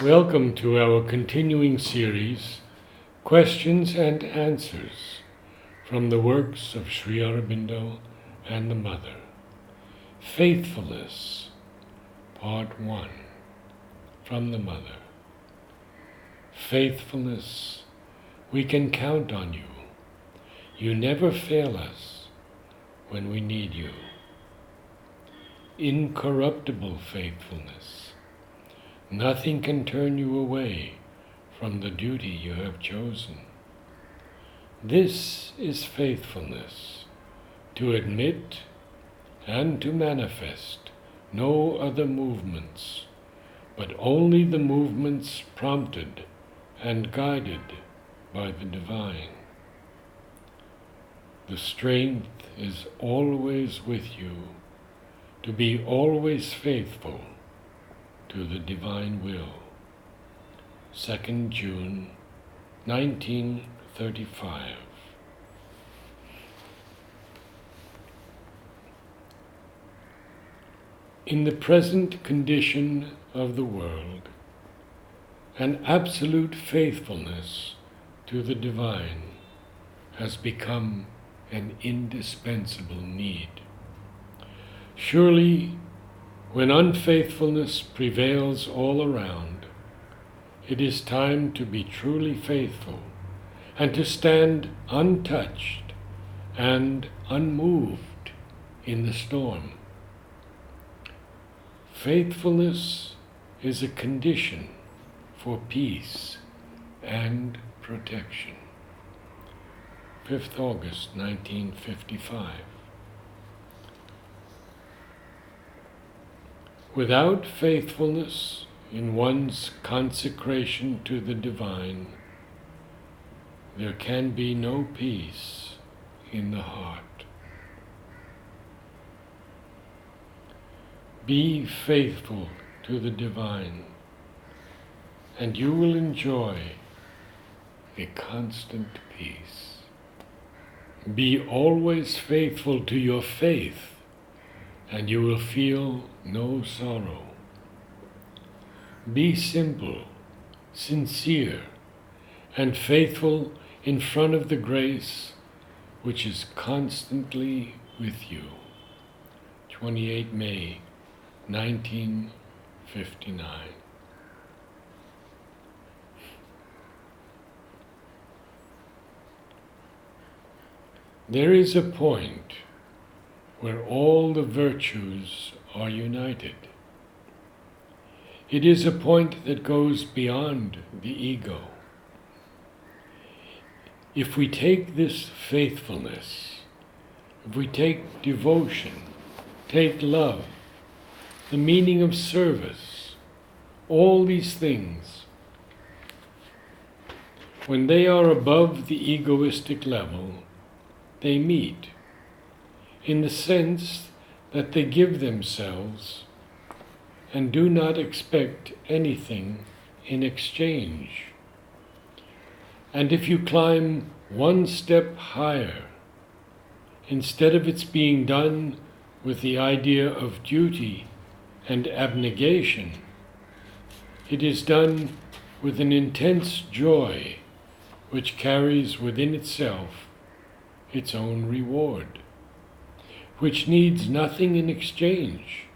Welcome to our continuing series, Questions and Answers, from the works of Sri Aurobindo and the Mother. Faithfulness, Part 1, from the Mother. Faithfulness, we can count on you. You never fail us when we need you. Incorruptible faithfulness, nothing can turn you away from the duty you have chosen. This is faithfulness, to admit and to manifest no other movements, but only the movements prompted and guided by the divine. The strength is always with you, to be always faithful to the divine will. 2nd June, 1935. In the present condition of the world, an absolute faithfulness to the divine has become an indispensable need. Surely, when unfaithfulness prevails all around, it is time to be truly faithful and to stand untouched and unmoved in the storm. Faithfulness is a condition for peace and protection. 5th August, 1955. Without faithfulness in one's consecration to the divine, there can be no peace in the heart. Be faithful to the divine, and you will enjoy a constant peace. Be always faithful to your faith, and you will feel no sorrow. Be simple, sincere, and faithful in front of the grace which is constantly with you. 28 May, 1959. There is a point where all the virtues are united. It is a point that goes beyond the ego. If we take this faithfulness, if we take devotion, take love, the meaning of service, all these things, when they are above the egoistic level, they meet, in the sense that they give themselves and do not expect anything in exchange. And if you climb one step higher, instead of its being done with the idea of duty and abnegation, it is done with an intense joy which carries within itself its own reward, which needs nothing in exchange,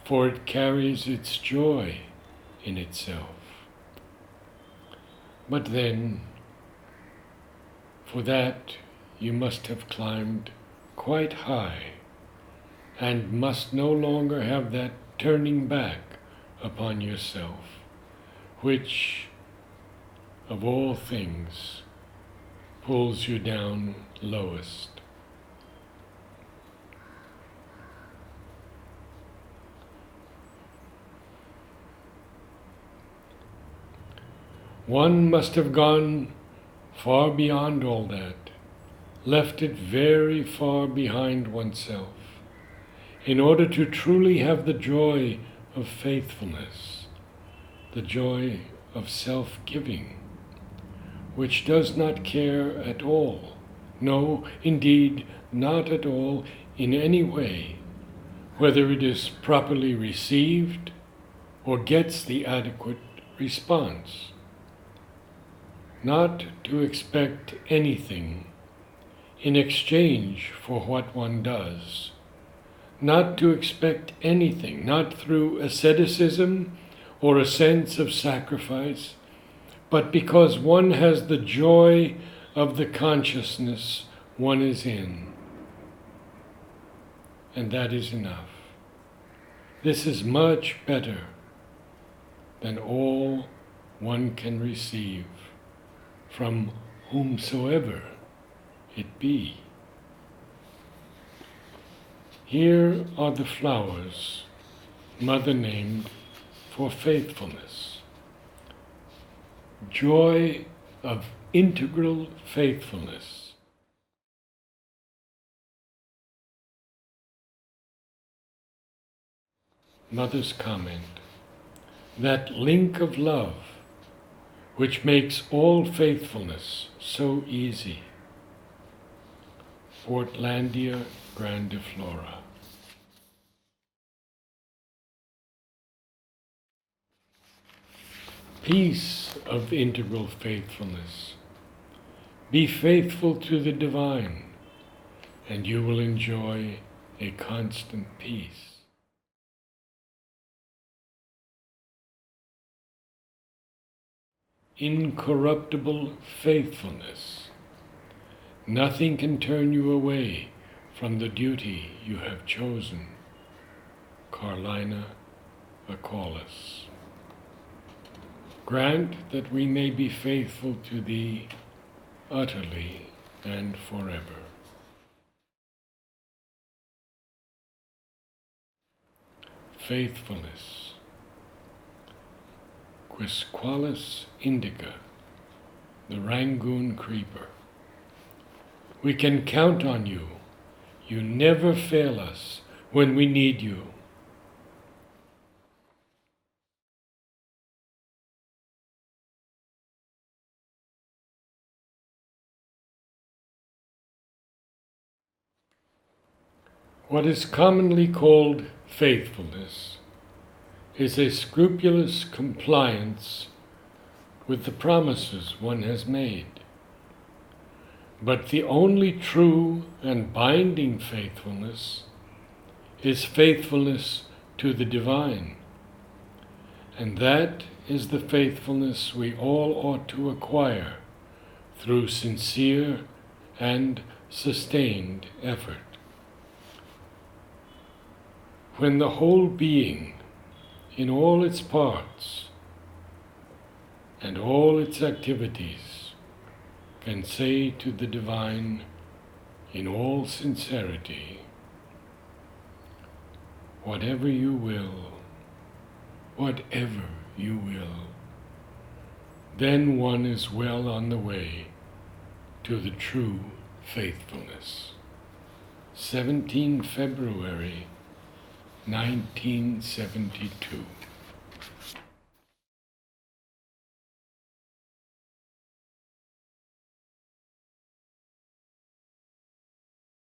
for it carries its joy in itself. But then, for that you must have climbed quite high, and must no longer have that turning back upon yourself, which, of all things, pulls you down lowest. One must have gone far beyond all that, left it very far behind oneself, in order to truly have the joy of faithfulness, the joy of self-giving, which does not care at all, no, indeed, not at all, in any way, whether it is properly received or gets the adequate response. Not to expect anything in exchange for what one does. Not to expect anything, not through asceticism or a sense of sacrifice, but because one has the joy of the consciousness one is in. And that is enough. This is much better than all one can receive from whomsoever it be. Here are the flowers Mother named for faithfulness. Joy of integral faithfulness. Mother's comment, that link of love which makes all faithfulness so easy. Portlandia grandiflora. Peace of integral faithfulness. Be faithful to the divine, and you will enjoy a constant peace. Incorruptible faithfulness. Nothing can turn you away from the duty you have chosen. Carlina Acaulus. Grant that we may be faithful to Thee utterly and forever. Faithfulness. Quisqualis indica, the Rangoon creeper. We can count on you. You never fail us when we need you. What is commonly called faithfulness is a scrupulous compliance with the promises one has made. But the only true and binding faithfulness is faithfulness to the divine. And that is the faithfulness we all ought to acquire through sincere and sustained effort. When the whole being, in all its parts and all its activities, can say to the divine in all sincerity, whatever you will, then one is well on the way to the true faithfulness. 17 February 1972.